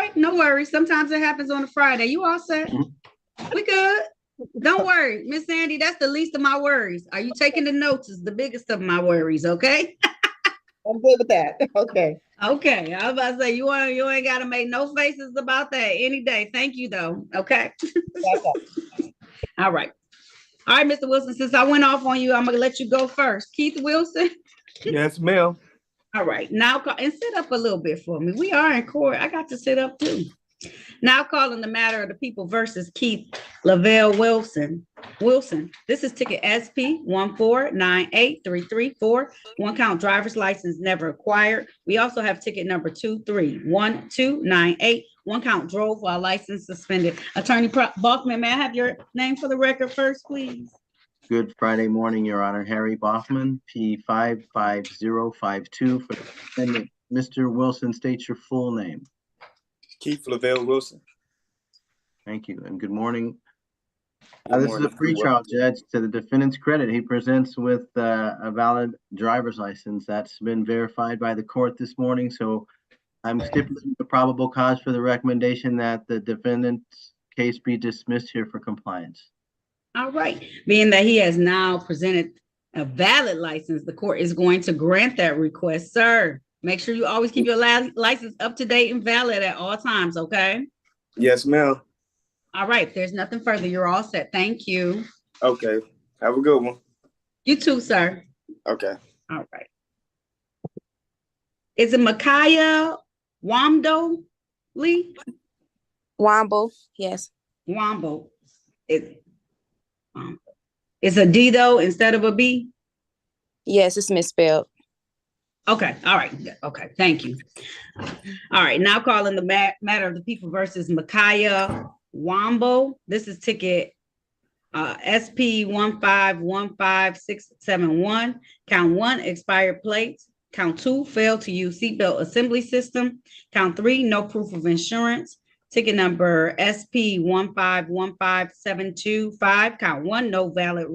right, no worries. Sometimes it happens on a Friday. You all set? We good. Don't worry, Miss Sandy. That's the least of my worries. Are you taking the notes? Is the biggest of my worries. Okay. I'm good with that. Okay. Okay. I was about to say you ain't got to make no faces about that any day. Thank you though. Okay. All right. All right, Mr. Wilson. Since I went off on you, I'm gonna let you go first. Keith Wilson. Yes, ma'am. All right. Now and sit up a little bit for me. We are in court. I got to sit up too. Now calling the matter of the people versus Keith Lavelle Wilson. This is ticket SP 1498334. One count driver's license never acquired. We also have ticket number 231298. One count drove while license suspended. Attorney Bachman, may I have your name for the record first, please? Good Friday morning, Your Honor. Harry Bachman, P55052 for the defendant. Mr. Wilson, state your full name. Keith Lavelle Wilson. Thank you, and good morning. Good This morning. is a pretrial, Judge. To the defendant's credit, he presents with a valid driver's license that's been verified by the court this morning. So I'm stipulating the probable cause for the recommendation that the defendant's case be dismissed here for compliance. All right. Being that he has now presented a valid license, the court is going to grant that request, sir. Make sure you always keep your license up to date and valid at all times, okay? Yes, ma'am. All right. If there's nothing further, you're all set. Thank you. Okay. Have a good one. You too, sir. Okay. All right. Is it Micaiah Wamdo Lee? Womble, yes. Wambo. It's a D though instead of a B? Yes, it's misspelled. Okay. All right. Okay. Thank you. All right. Now calling the matter of the people versus Micaiah Wambo. This is ticket SP 1515671. Count 1, expired plates. Count 2, failed to use seatbelt assembly system. Count 3, no proof of insurance. Ticket number SP 1515725. Count 1, no valid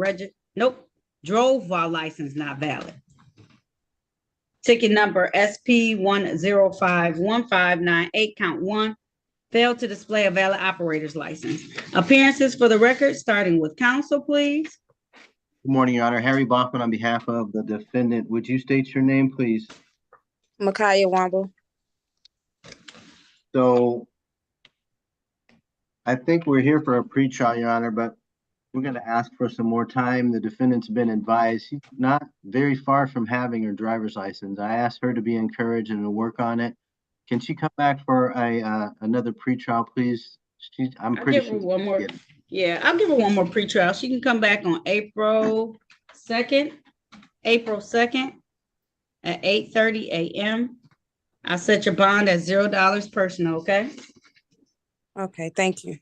drove while license not valid. Ticket number SP 1051598. Count 1, failed to display a valid operator's license. Appearances for the record, starting with counsel, please. Good morning, Your Honor. Harry Bachman on behalf of the defendant. Would you state your name, please? Micaiah Womble. So I think we're here for a pretrial, Your Honor, but we're going to ask for some more time. The defendant's been advised she's not very far from having her driver's license. I asked her to be encouraged and to work on it. Can she come back for another pretrial, please? I'm pretty sure. One more. Yeah, I'll give her one more pretrial. She can come back on April 2nd at 8:30 a.m. I'll set your bond at $0 personal, okay? Okay, thank you.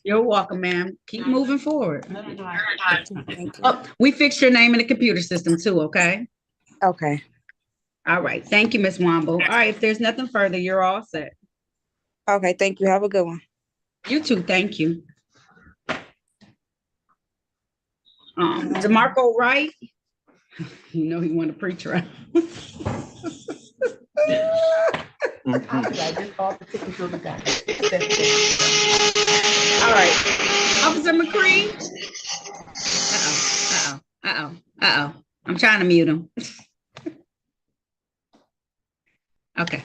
You're welcome, ma'am. Keep moving forward. Thank you. Oh, we fixed your name in the computer system too, okay? Okay. All right. Thank you, Ms. Wombo. All right, if there's nothing further, you're all set. Okay, thank you. Have a good one. You too. Thank you. DeMarco Wright. You know he wanted to preach, right? All right. Officer McCree. Uh-oh. I'm trying to mute him. Okay.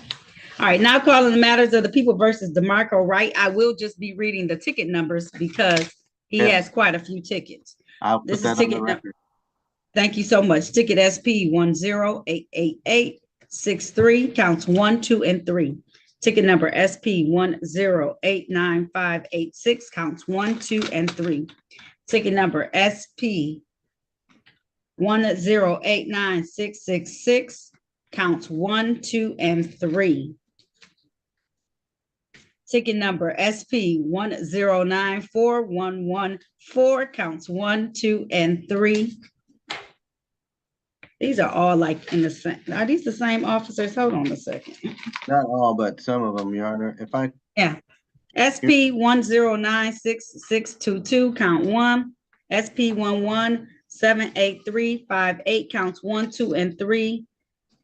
All right. Now calling the matters of the people versus DeMarco Wright. I will just be reading the ticket numbers because he has quite a few tickets. I'll put that on the record. Thank you so much. Ticket SP 1088863, counts 1, 2, and 3. Ticket number SP 1089586, counts 1, 2, and 3. Ticket number SP 1089666, counts 1, 2, and 3. Ticket number SP 1094114, counts 1, 2, and 3. These are all like in the same. Are these the same officers? Hold on a second. Not all, but some of them, Your Honor. SP 1096622, count 1. SP 1178358, counts 1, 2, and 3.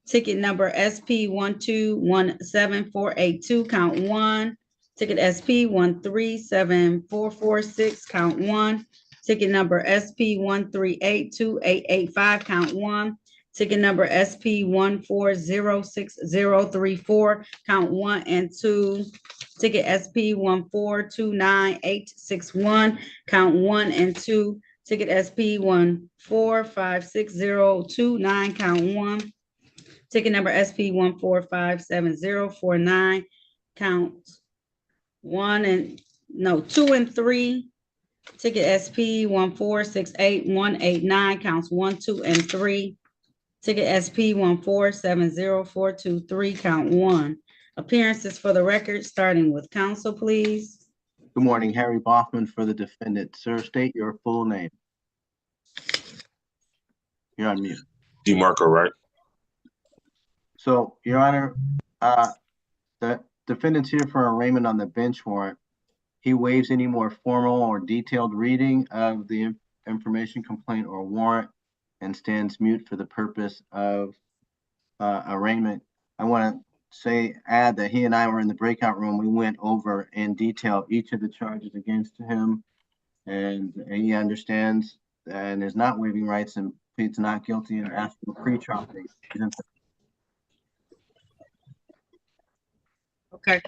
Ticket number SP 1217482, count 1. Ticket SP 137446, count one. Ticket number SP 1382885, count one. Ticket number SP 1406034, count one and two. Ticket SP 1429861, count one and two. Ticket SP 1456029, count one. Ticket number SP 1457049, count two and three. Ticket SP 1468189, counts one, two, and three. Ticket SP 1470423, count one. Appearances for the record, starting with counsel, please. Good morning, Harry Boffman for the defendant. Sir, state your full name. You're on mute. DeMarco, right? So, Your Honor, the defendant's here for arraignment on the bench warrant. He waives any more formal or detailed reading of the information complaint or warrant and stands mute for the purpose of arraignment. I want to add that he and I were in the breakout room. We went over in detail each of the charges against him, and he understands and is not waiving rights and pleads not guilty and asks for a pretrial date. Okay.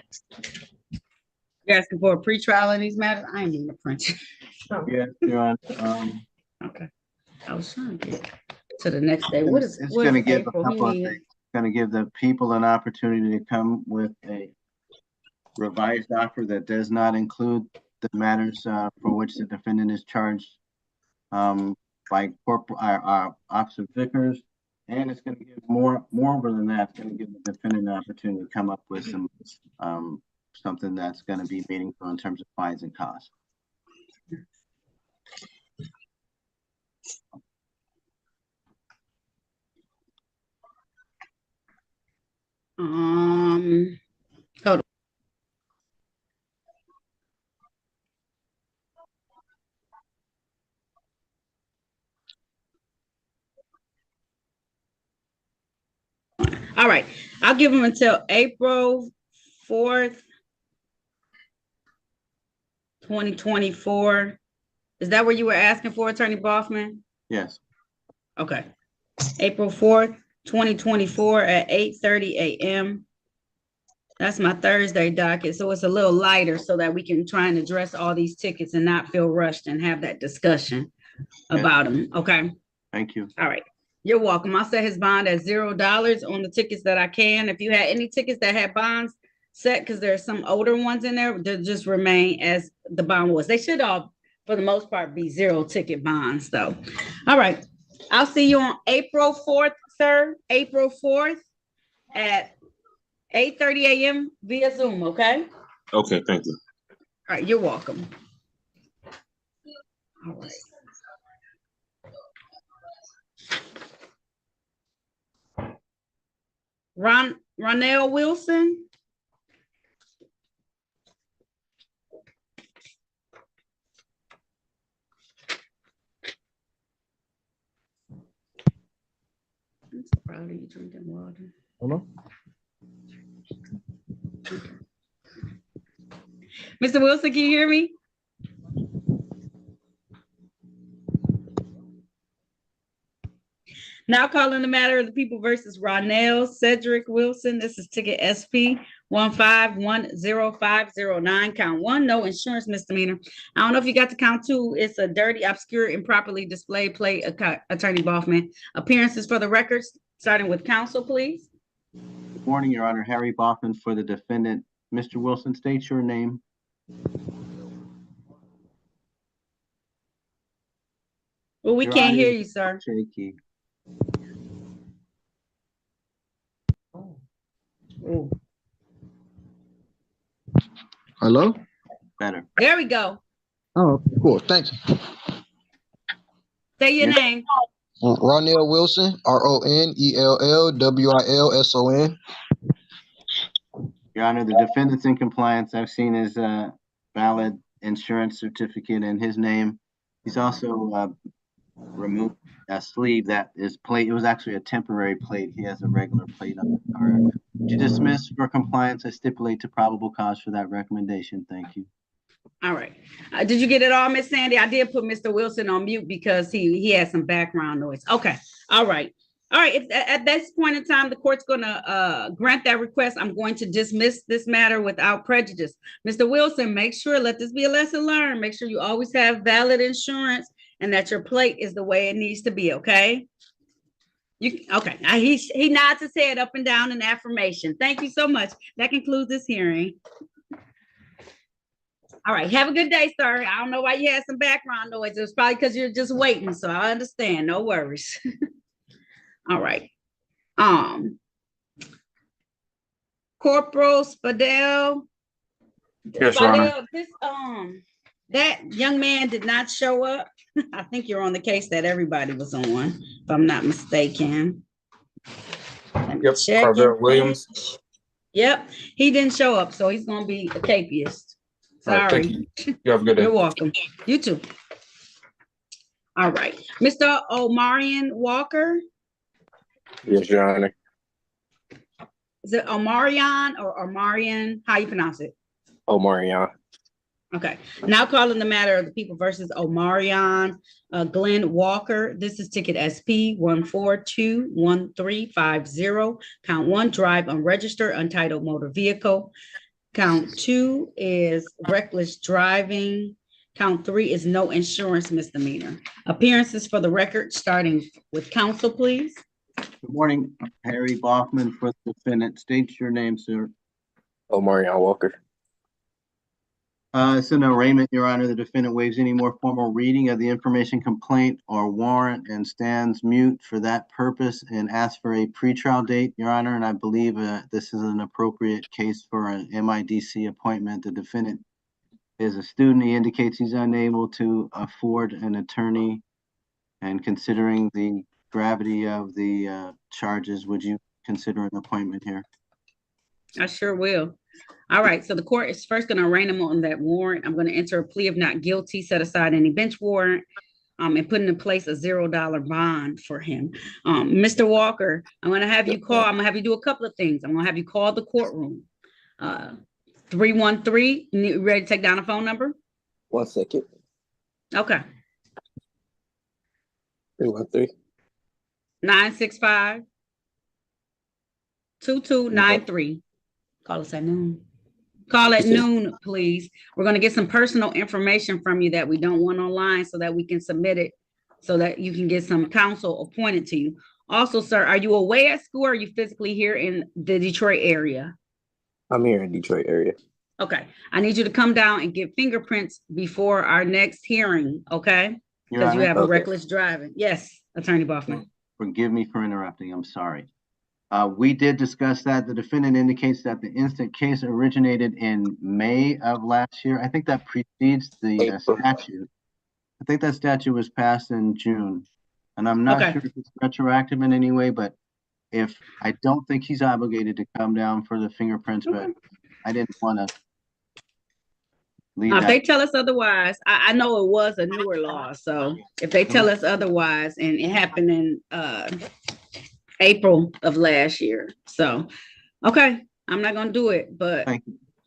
You asking for a pretrial in these matters? I ain't even a print. Yes, Your Honor. Okay. I was trying to get to the next day. It's going to give a couple of things. It's going to give the people an opportunity to come with a revised offer that does not include the matters for which the defendant is charged by Officer Vickers. And it's going to give more than that. It's going to give the defendant an opportunity to come up with some something that's going to be meaningful in terms of fines and costs. Hold on. All right, I'll give them until April 4th, 2024. Is that what you were asking for, Attorney Boffman? Yes. Okay. April 4th, 2024 at 8:30 a.m. That's my Thursday docket, so it's a little lighter so that we can try and address all these tickets and not feel rushed and have that discussion about them, okay? Thank you. All right. You're welcome. I'll set his bond at $0 on the tickets that I can. If you had any tickets that had bonds set, because there's some older ones in there, they'll just remain as the bond was. They should all, for the most part, be 0 ticket bonds, though. All right. I'll see you on April 4th, sir. April 4th at 8:30 a.m. via Zoom, okay? Okay, thank you. All right, you're welcome. All right. Ronell Wilson. I'm so proud of you drinking water. Hello? Mr. Wilson, can you hear me? Now calling the matter of the people versus Ronell Cedric Wilson. This is ticket SP 1510509, count one, no insurance misdemeanor. I don't know if you got to count two. It's a dirty, obscure, improperly displayed plate, Attorney Boffman. Appearances for the records, starting with counsel, please. Good morning, Your Honor. Harry Boffman for the defendant. Mr. Wilson, state your name. Well, we Your can't audio hear is you, sir. shaky. Oh, Hello? Better. there we go. Oh, cool. Thanks. Say your Yes. name. Ronell Wilson, RONELLWILSON. Your Honor, the defendant's in compliance. I've seen his valid insurance certificate in his name. He's also remove that sleeve that is plate. It was actually a temporary plate. He has a regular plate on the car. Would you dismiss for compliance? I stipulate to probable cause for that recommendation. Thank you. All right. Did you get it all, Miss Sandy? I did put Mr. Wilson on mute because he had some background noise. Okay. All right. All right. If, at this point in time, the court's going to grant that request. I'm going to dismiss this matter without prejudice. Mr. Wilson, make sure, let this be a lesson learned. Make sure you always have valid insurance and that your plate is the way it needs to be. Okay. Okay. He nods his head up and down in affirmation. Thank you so much. That concludes this hearing. All right. Have a good day, sir. I don't know why you had some background noise. It was probably because you're just waiting. So I understand. No worries. All right. Corporal Spadell. Yes, Your Honor. This that young man did not show up. I think you're on the case that everybody was on, if I'm not mistaken. Yep, Carvel Williams. Yep, he didn't show up, so he's gonna be a capiist. Sorry. Right, thank you. You have a good day. You're welcome. You too. All right, Mr. Omarion Walker. Yes, Your Honor. Is it Omarion or Omarion? How you pronounce it? Omarion. Okay, now calling the matter of the people versus Omarion Glenn Walker. This is ticket SP 1421350. Count 1, drive unregistered, untitled motor vehicle. Count 2 is reckless driving. Count 3 is no insurance misdemeanor. Appearances for the record, starting with counsel, please. Good morning, Harry Boffman for the defendant. State your name, sir. Omarion Walker. It's an arraignment, Your Honor. The defendant waives any more formal reading of the information complaint or warrant and stands mute for that purpose and asks for a pretrial date, Your Honor. And I believe this is an appropriate case for an MIDC appointment. The defendant is a student. He indicates he's unable to afford an attorney. And considering the gravity of the charges, would you consider an appointment here? I sure will. All right, so the court is first going to arraign him on that warrant. I'm going to enter a plea of not guilty, set aside any bench warrant, and put into place a $0 bond for him. Mr. Walker, I'm going to have you call. I'm going to have you do a couple of things. I'm going to have you call the courtroom. 313. You ready to take down a phone number? 1 second. Okay. 313. 965 2293. Call us at noon. Call at noon, please. We're going to get some personal information from you that we don't want online so that we can submit it so that you can get some counsel appointed to you. Also, sir, are you away at school or are you physically here in the Detroit area? I'm here in Detroit area. Okay. I need you to come down and get fingerprints before our next hearing, okay? Because you have a reckless driving. Yes, Attorney Boffman. Forgive me for interrupting. I'm sorry. We did discuss that. The defendant indicates that the instant case originated in May of last year. I think that precedes the statute. I think that statute was passed in June. And I'm not sure if it's retroactive in any way, but if I don't think he's obligated to come down for the fingerprints, but I didn't want to leave if they tell us otherwise, I know it was a newer law. So if they tell us otherwise, and it happened in April of last year. So, okay, I'm not going to do it, but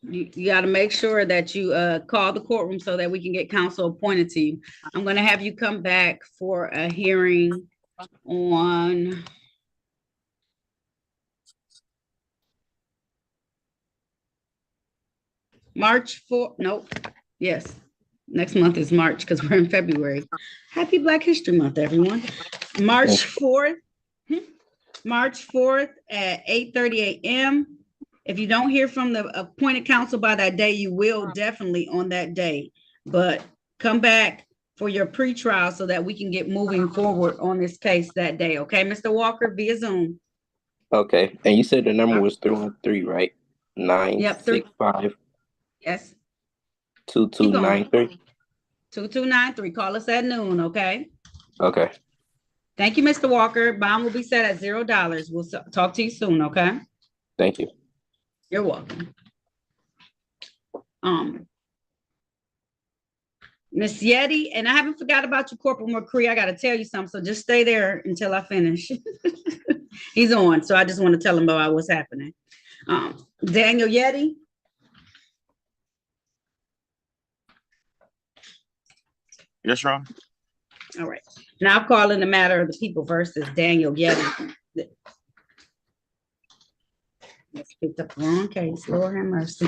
you got to make sure that you call the courtroom so that we can get counsel appointed to you. I'm going to have you come back for a hearing on March 4th. Nope. Yes. Next month is March because we're in February. Happy Black History Month, everyone. March 4th. March 4th at 8:30 a.m. If you don't hear from the appointed counsel by that day, you will definitely on that day. But come back for your pretrial so that we can get moving forward on this case that day. Okay, Mr. Walker, via Zoom. Okay, and you said the number was 313, right? 965. Yes. 2293. 2293. Call us at noon, okay? Okay. Thank you, Mr. Walker. Bond will be set at $0. We'll talk to you soon, okay? Thank you. You're welcome. Miss Yeti, and I haven't forgot about you, Corporal McCree. I got to tell you something, so just stay there until I finish. He's on, so I just want to tell him about what's happening. Daniel Yeti. Yes, Your Honor. All right. Now I'm calling the matter of the people versus Daniel Yeti. Let's pick up the wrong case. Lord have mercy.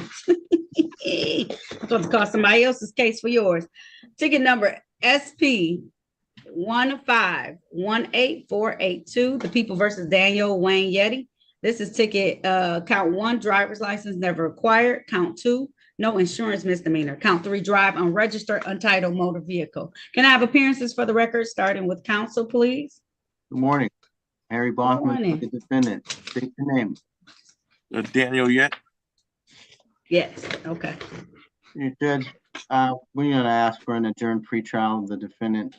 I'm supposed to call somebody else's case for yours. Ticket number SP 1518482. The people versus Daniel Wayne Yeti. This is ticket count 1, driver's license never acquired. Count 2, no insurance misdemeanor. Count 3, drive unregistered, untitled motor vehicle. Can I have appearances for the record, starting with counsel, please? Good morning. Harry Bachman, the defendant. State your name. Daniel Yet. Yes, okay. Your Judge, we're gonna ask for an adjourned pretrial. The defendant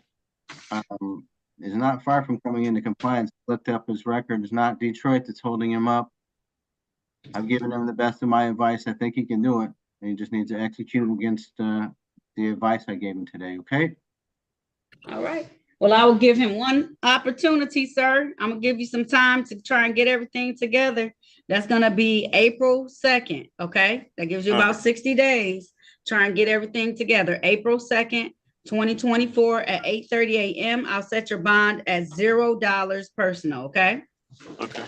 is not far from coming into compliance. Looked up his record. It's not Detroit that's holding him up. I've given him the best of my advice. I think he can do it. He just needs to execute against the advice I gave him today, okay? All right. Well, I will give him one opportunity, sir. I'm gonna give you some time to try and get everything together. That's gonna be April 2nd, okay? That gives you about 60 days. Try and get everything together. April 2nd, 2024 at 8:30 a.m. I'll set your bond at $0 personal, okay? Okay.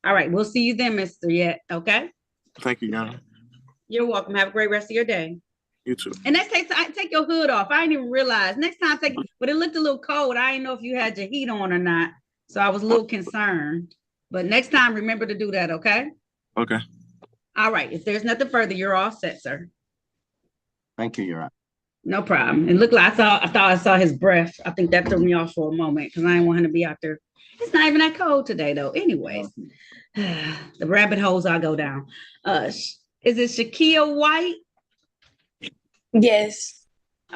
All right, we'll see you then, Mr. Yet, okay? Thank you, Your Honor. You're welcome. Have a great rest of your day. You too. And next time, take your hood off. I didn't even realize. Next time, but it looked a little cold. I didn't know if you had your heat on or not. So I was a little concerned. But next time, remember to do that, okay? Okay. All right. If there's nothing further, you're all set, sir. Thank you, Your Honor. No problem. It looked like I thought I saw his breath. I think that threw me off for a moment because I didn't want him to be out there. It's not even that cold today, though. Anyways, the rabbit holes I go down. Is it Shakia White? Yes.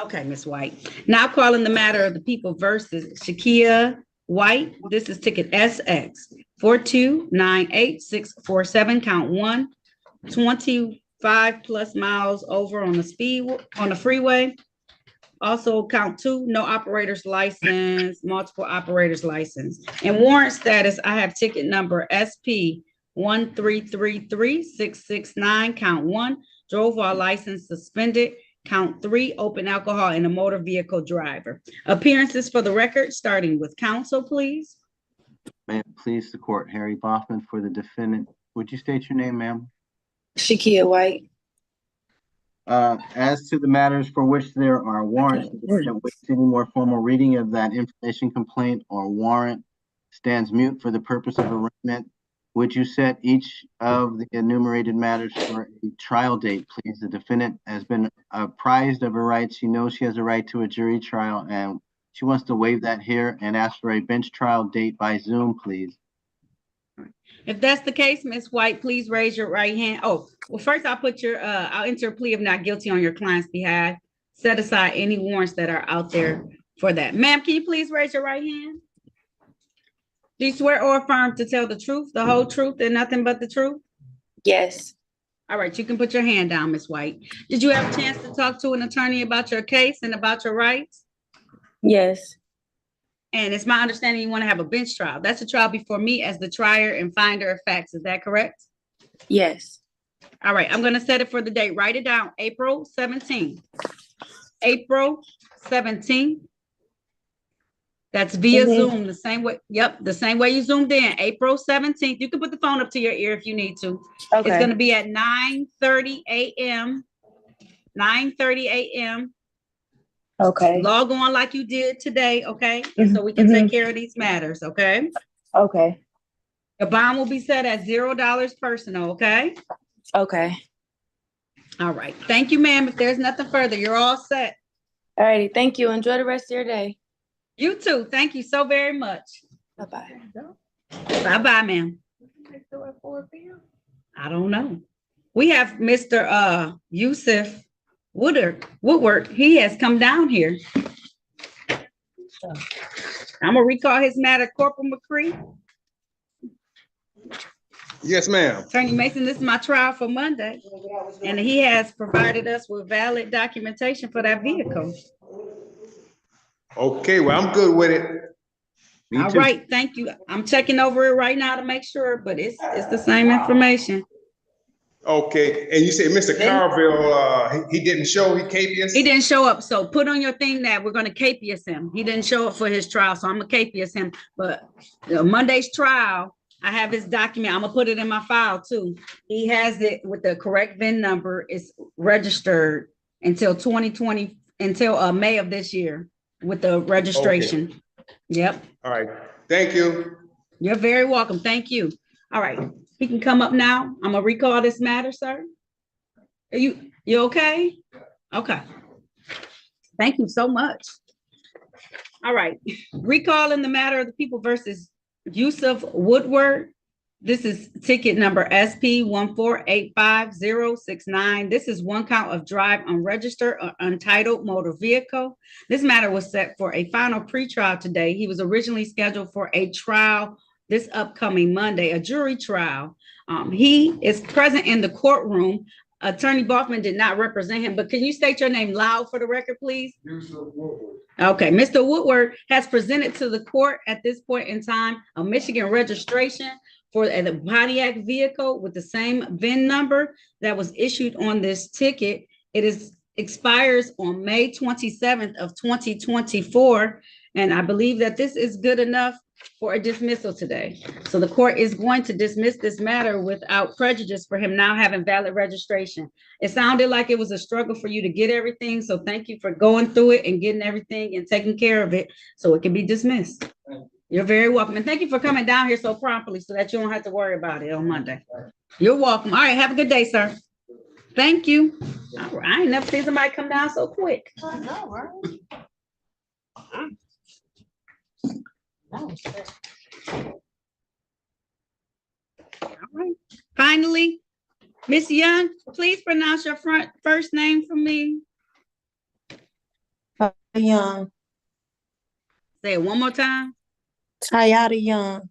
Okay, Miss White. Now calling the matter of the people versus Shakia White. This is ticket SX 4298647. Count 1, 25 plus miles over on the freeway. Also count 2, no operator's license, multiple operators license. And warrant status, I have ticket number SP 1333669. Count 1, drove while license suspended. Count 3, open alcohol in a motor vehicle driver. Appearances for the record, starting with counsel, please. May it please the court, Harry Bachman for the defendant. Would you state your name, ma'am? Shakia White. As to the matters for which there are warrants, any more formal reading of that information complaint or warrant stands mute for the purpose of arraignment. Would you set each of the enumerated matters for a trial date, please? The defendant has been apprised of her rights. She knows she has a right to a jury trial, and she wants to waive that here and ask for a bench trial date by Zoom, please. If that's the case, Ms. White, please raise your right hand. Oh, well, first I'll I'll enter a plea of not guilty on your client's behalf. Set aside any warrants that are out there for that. Ma'am, can you please raise your right hand? Do you swear or affirm to tell the truth, the whole truth, and nothing but the truth? Yes. All right, you can put your hand down, Ms. White. Did you have a chance to talk to an attorney about your case and about your rights? Yes. And it's my understanding you want to have a bench trial. That's a trial before me as the trier and finder of facts. Is that correct? Yes. All right, I'm going to set it for the date. Write it down, April 17th. April 17th. That's via Zoom, the same way. Yep, the same way you zoomed in. April 17th. You can put the phone up to your ear if you need to. Okay. It's going to be at 9:30 a.m. 9:30 a.m. Okay. Log on like you did today, okay? So we can take care of these matters, okay? Okay. The bond will be set at $0 personal, okay? Okay. All right. Thank you, ma'am. If there's nothing further, you're all set. All righty. Thank you. Enjoy the rest of your day. You too. Thank you so very much. Bye-bye. Bye-bye, ma'am. I don't know. We have Mr. Yusuf Woodward. He has come down here. I'm gonna recall his matter, Corporal McCree. Yes, ma'am. Attorney Mason, this is my trial for Monday, and he has provided us with valid documentation for that vehicle. Okay, well, I'm good with it. Me All too. right, thank you. I'm checking over it right now to make sure, but it's the same information. Okay, and you said Mr. Carville, he didn't show, he capious? He didn't show up, so put on your thing that we're gonna capious him. He didn't show up for his trial, so I'm gonna capious him. But Monday's trial, I have his document. I'm gonna put it in my file too. He has it with the correct VIN number. It's registered until 2020, until May of this year with the registration. Okay. Yep. All right, thank you. You're very welcome. Thank you. All right, he can come up now. I'm gonna recall this matter, sir. Are you okay? Okay. Thank you so much. All right, recalling the matter of the people versus Yusuf Woodward. This is ticket number SP 1485069. This is one count of drive unregistered or untitled motor vehicle. This matter was set for a final pretrial today. He was originally scheduled for a trial this upcoming Monday, a jury trial. He is present in the courtroom. Attorney Boffman did not represent him, but can you state your name loud for the record, please? Okay, Mr. Woodward has presented to the court at this point in time a Michigan registration for the Pontiac vehicle with the same VIN number that was issued on this ticket. It expires on May 27th of 2024, and I believe that this is good enough for a dismissal today. So the court is going to dismiss this matter without prejudice for him now having valid registration. It sounded like it was a struggle for you to get everything, so thank you for going through it and getting everything and taking care of it so it can be dismissed. You're very welcome, and thank you for coming down here so promptly so that you don't have to worry about it on Monday. You're welcome. All right, have a good day, sir. Thank you. All right, I ain't never seen somebody come down so quick. I know, right? All right. Finally, Miss Young, please pronounce your first name for me. Young. Say it one more time. Tayada Young.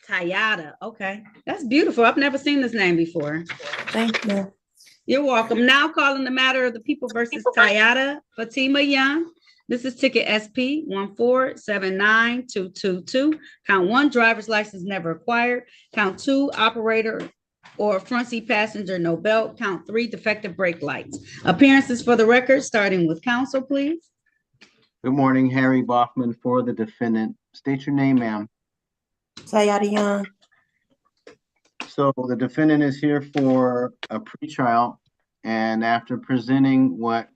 Tayada. Okay. That's beautiful. I've never seen this name before. Thank you. You're welcome. Now calling the matter of the people versus Tayada Fatima Young. This is ticket SP 1479222. Count 1, driver's license never acquired. Count 2, operator or front seat passenger, no belt. Count 3, defective brake lights. Appearances for the record, starting with counsel, please. Good morning, Harry Boffman for the defendant. State your name, ma'am. Tayada Young. So the defendant is here for a pretrial, and after presenting what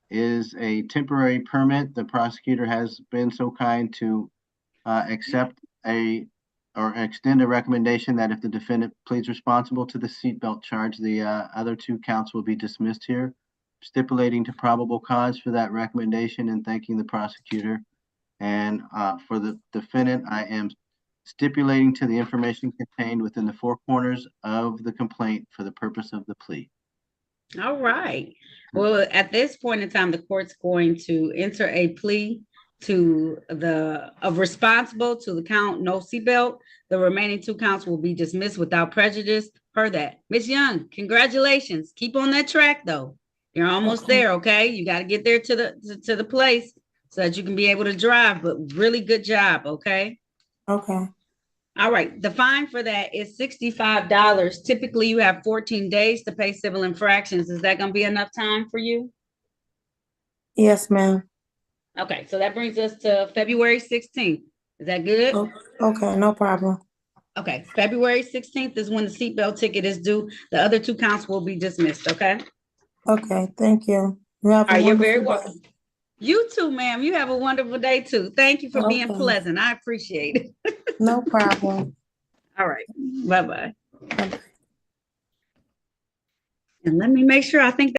is a temporary permit, the prosecutor has been so kind to accept or extend a recommendation that if the defendant pleads responsible to the seatbelt charge, the other 2 counts will be dismissed here, stipulating to probable cause for that recommendation and thanking the prosecutor. And for the defendant, I am stipulating to the information contained within the 4 corners of the complaint for the purpose of the plea. All right. Well, at this point in time, the court's going to enter a plea to responsible to the count no seatbelt. The remaining 2 counts will be dismissed without prejudice per that. Ms. Young, congratulations. Keep on that track though. You're almost there, okay? You got to get there to the place so that you can be able to drive, but really good job, okay? Okay. All right, the fine for that is $65. Typically, you have 14 days to pay civil infractions. Is that going to be enough time for you? Yes, ma'am. Okay, so that brings us to February 16th. Is that good? Okay, no problem. Okay, February 16th is when the seatbelt ticket is due. The other 2 counts will be dismissed, okay? Okay, thank you. You have All right, you're very wonderful welcome. You too, ma'am. You have a wonderful day too. Thank you for being pleasant. I appreciate it. No problem. All right. Bye-bye. And let me make sure I think